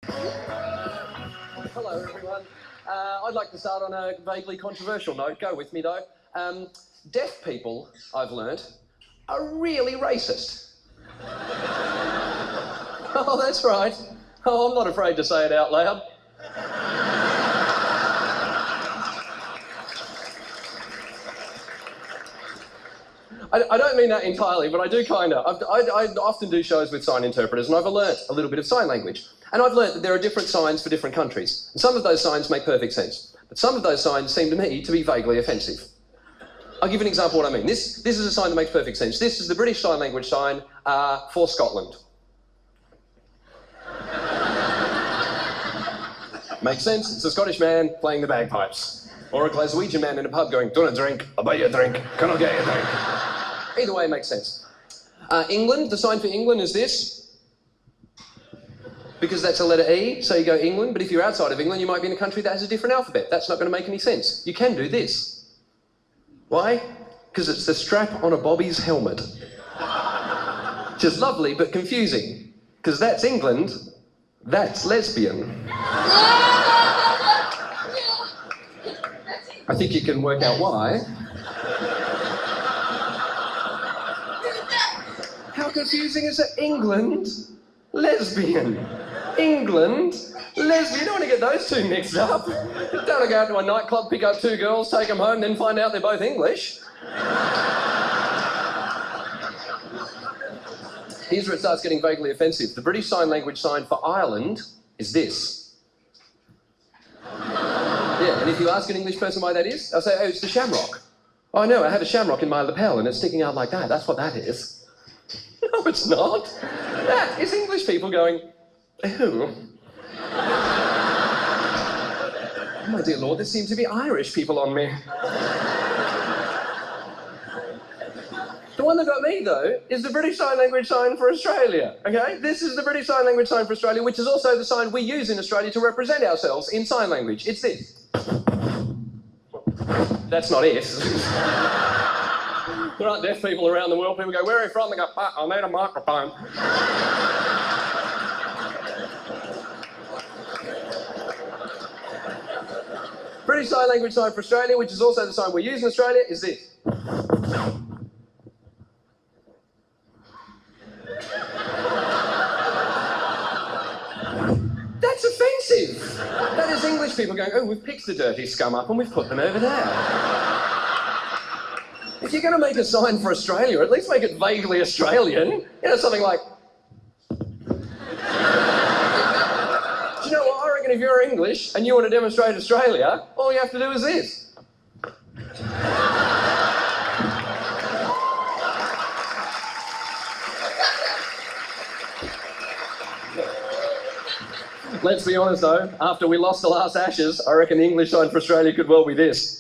Hello, everyone. I'd like to start on a vaguely controversial note. Go with me, though. Deaf people, I've learnt, are really racist. Oh, that's right. Oh, I'm not afraid to say it out loud. I don't mean that entirely, but I do kind of. I often do shows with sign interpreters, and I've learnt a little bit of sign language. And I've learnt that there are different signs for different countries. And some of those signs make perfect sense. But some of those signs seem to me to be vaguely offensive. I'll give you an example of what I mean. This is a sign that makes perfect sense. This is the British Sign Language sign for Scotland. Makes sense. It's a Scottish man playing the bagpipes. Or a Glaswegian man in a pub going, "Don't drink, I'll buy you a drink. Can I get you a drink?" Either way, it makes sense. England, the sign for England is this. Because that's a letter E, so you go England. But if you're outside of England, you might be in a country that has a different alphabet. That's not going to make any sense. You can do this. Why? Because it's the strap on a Bobby's helmet. Which is lovely, but confusing. Because that's England, that's lesbian. I think you can work out why. How confusing is it? England, lesbian. England, lesbian. You don't want to get those two mixed up. You don't want to go out to a nightclub, pick up two girls, take them home, then find out they're both English. Here's where it starts getting vaguely offensive. The British Sign Language sign for Ireland is this. Yeah, and if you ask an English person why that is, they'll say, "Oh, it's the shamrock." "Oh, no, I have a shamrock in my lapel and it's sticking out like that. That's what that is." No, it's not. That is English people going, "Ew." Oh, my dear Lord, there seem to be Irish people on me. The one that got me, though, is the British Sign Language sign for Australia, okay? This is the British Sign Language sign for Australia, which is also the sign we use in Australia to represent ourselves in sign language. It's this. That's not it. There aren't deaf people around the world. People go, "Where are you from?" They go, "I need a microphone." British Sign Language sign for Australia, which is also the sign we use in Australia, is this. That's offensive. That is English people going, "Oh, we've picked the dirty scum up and we've put them over there." If you're going to make a sign for Australia, at least make it vaguely Australian. You know, something like... Do you know what? I reckon if you're English and you want to demonstrate Australia, all you have to do is this. Let's be honest, though. After we lost the last Ashes, I reckon the English sign for Australia could well be this.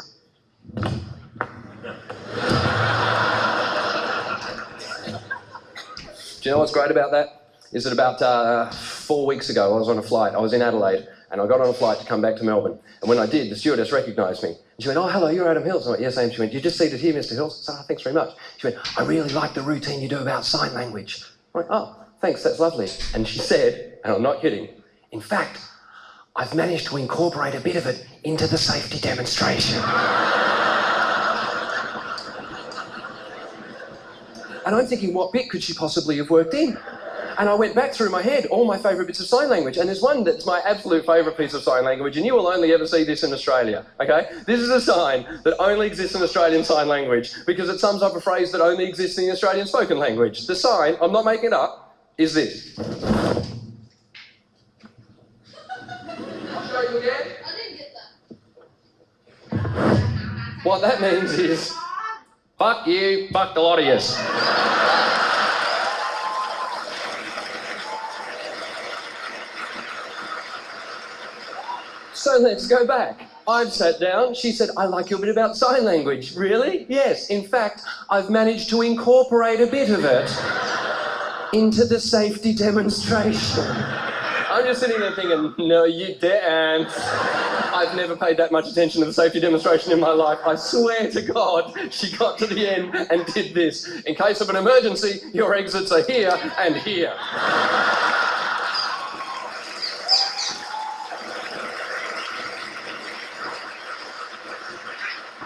Do you know what's great about that? Is that about 4 weeks ago, I was on a flight. I was in Adelaide, and I got on a flight to come back to Melbourne. And when I did, the stewardess recognised me. And she went, "Oh, hello, you're Adam Hills." I went, "Yes, I am." She went, "You just seated here, Mr. Hills?" I said, "Oh, thanks very much." She went, "I really like the routine you do about sign language." I went, "Oh, thanks, that's lovely." And she said, and I'm not kidding, "In fact, I've managed to incorporate a bit of it into the safety demonstration." And I'm thinking, what bit could she possibly have worked in? And I went back through my head all my favourite bits of sign language, and there's one that's my absolute favourite piece of sign language, and you will only ever see this in Australia, okay? This is a sign that only exists in Australian sign language because it sums up a phrase that only exists in the Australian spoken language. The sign, I'm not making it up, is this. I'll show you again. I didn't get that. What that means is, fuck you, fuck the lot of yous. So let's go back. I've sat down. She said, "I like your bit about sign language." "Really?" "Yes. In fact, I've managed to incorporate a bit of it into the safety demonstration." I'm just sitting there thinking, no, you didn't. I've never paid that much attention to the safety demonstration in my life. I swear to God, she got to the end and did this. "In case of an emergency, your exits are here and here."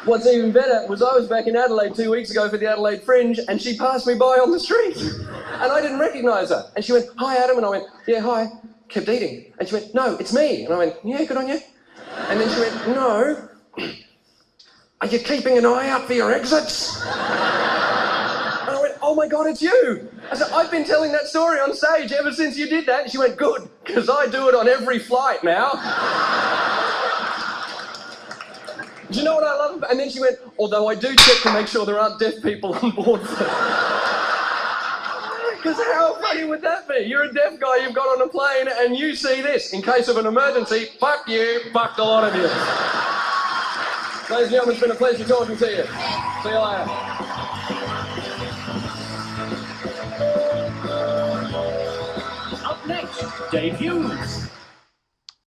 What's even better was I was back in Adelaide 2 weeks ago for the Adelaide Fringe, and she passed me by on the street. And I didn't recognise her. And she went, "Hi, Adam." And I went, "Yeah, hi." Kept eating. And she went, "No, it's me." And I went, "Yeah, good on you." And then she went, "No. Are you keeping an eye out for your exits?" And I went, "Oh my God, it's you." I said, "I've been telling that story on stage ever since you did that." And she went, "Good, because I do it on every flight now." Do you know what I love? And then she went, "Although I do check to make sure there aren't deaf people on board." Because how funny would that be? You're a deaf guy, you've got on a plane, and you see this. In case of an emergency, fuck you, fucked a lot of you. Ladies and gentlemen, it's been a pleasure talking to you. See you later. Up next, Dave Hughes.